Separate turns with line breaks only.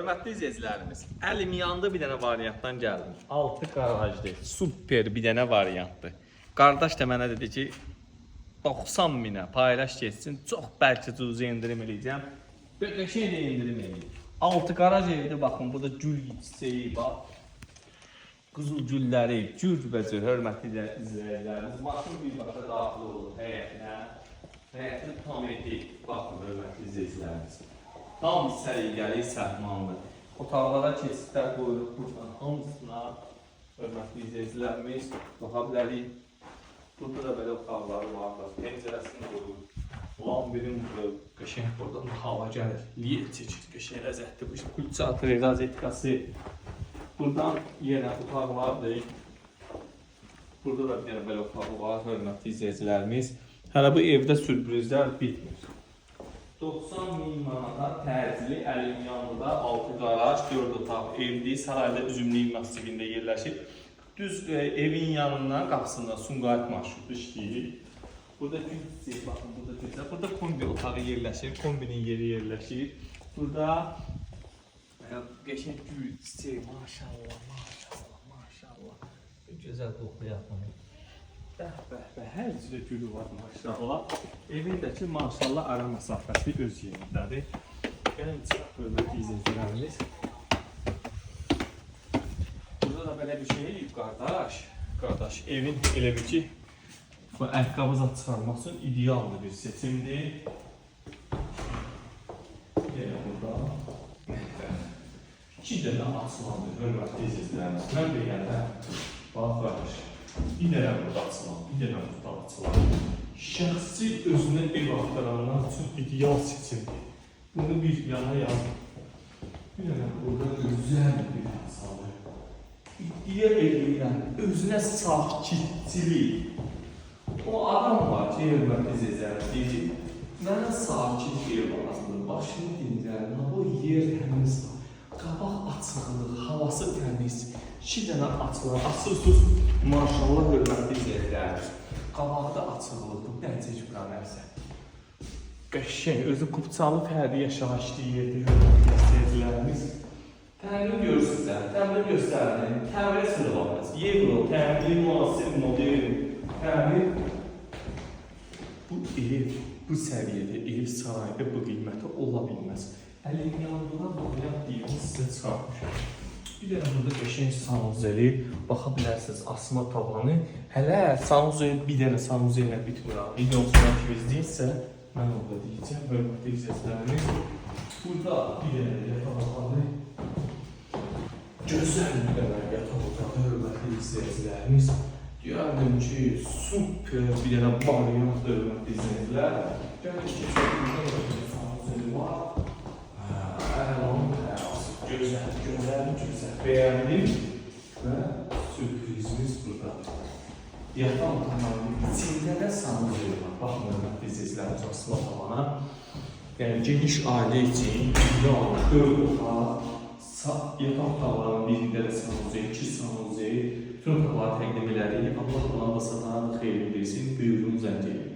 Hörmətli izləyicilərimiz, əlim yandı bir dənə variantdan gəldim. 6 qarajlı, super bir dənə variantdır. Qardaş da mənə dedi ki, 90 minə paylaş geçsin, çox bəlkə cüzə indirim eləyəcəm. Belə şey də indirim eləyəcəm. 6 qaraj evdə baxın, burada gül çiçeği var. Qızıl gülləri, cürbəcür, hörmətli izləyicilərimiz. Maşın bir başa daxil olur həyətinə. Həyətini tam etdik, baxın, hörmətli izləyicilərimiz. Tam səliqəli, səhmanlı. Otaqlara keçidlər qoyuruq buradan hamısına. Hörmətli izləyicilərimiz, baxa bilərik. Burada da belə otaqları var. Pəncərəsini qoyuruq. Lambirin qəşəng buradan hava gəlir. Liye çəkir, qəşəng ləzzətli. Bu pulçatı, rozetkası. Buradan yenə otaq vardır. Burada da bir dənə belə otaq var, hörmətli izləyicilərimiz. Hələ bu evdə sürprizlər bitmir. 90 min manata təcili əlim yanında 6 qaraj, 4 otaq evdir. Sarayda Üzümlük masivində yerləşir. Düz evin yanından qapısında Sumqayıt marşrutu işləyir. Burada gül, baxın, burada güllər. Burada kombi otağı yerləşir, kombinin yeri yerləşir. Burada qəşəng gül, çiçək, maşallah, maşallah, maşallah. Gözəl qoxlayaqlar. Bəh, hər cürə gülü var maşallah. Evindəki maşallah ara məsafəsi öz yerindədir. Gəlin çıxaq, hörmətli izləyicilərimiz. Burada da belə bir şey yok qardaş. Evin elə bir ki, bu ayaqqabı zat çıxarmaq üçün ideallı bir seçimdir. Yenə burada. 2 dənə açılandır, hörmətli izləyicilərimiz. Mən deyəndə, bax qardaş. Bir dənə burada açılan, bir dənə burada açılan. Şəxsi özünə ev axtaranlar üçün ideal seçimdir. Bunu bir yana yazın. Bir dənə burada gözəl bir açalı. İddia edirəm, özünə sakitçilik. O adam var ki, hörmətli izləyicilərimiz deyir ki, mənə sakit ev lazımdır, başını dindirəm, o yer təmiz, qabaq açıqlıq, havası təmiz. 2 dənə açılan, asılsız, maşallah hörmətli izləyicilərimiz. Qabaqda açıqlıqdır, dərcə gübrə nəsə. Qəşəng, özü qubçalı fərdi yaşayışlı yerdir, hörmətli izləyicilərimiz. Təmin görürsünüzlər, təmin göstərdin, təmirə sıralaması, Yevro, təmin, müasir, modern, təmin. Bu ev, bu səviyyədə ev sarayda bu qiyməti ola bilməz. Əlim yanında bağlayan deyini sizə çıxarmışım. Bir dənə burada qəşəng sanuzeli, baxa bilərsiniz, asma tavanı. Hələ sanuzeli, bir dənə sanuzeli bitmir. Videonun sonraki izləyirsə, mən orada deyəcəm, hörmətli izləyicilərimiz. Burada bir dənə yataq otağı. Gözəl bir dənə yataq otağı, hörmətli izləyicilərimiz. Deyərdim ki, super bir dənə variant, hörmətli izləyicilər. Gəlin ki, burada da bir sanuzeli var. Gözəl, bəyəndim və sürprizimiz burada. Yataq otağının içində də sanuzeli var. Baxın, hörmətli izləyicilərimiz asma tavana. Yəni, geniş ailə üçün ideal 4 otaq, yataq otaqlarının birində də sanuzeli, 2 sanuzeli, bütün otaqları təqdim elədik. Allah ondan da satana da xeyirli versin, buyurun zəng edin.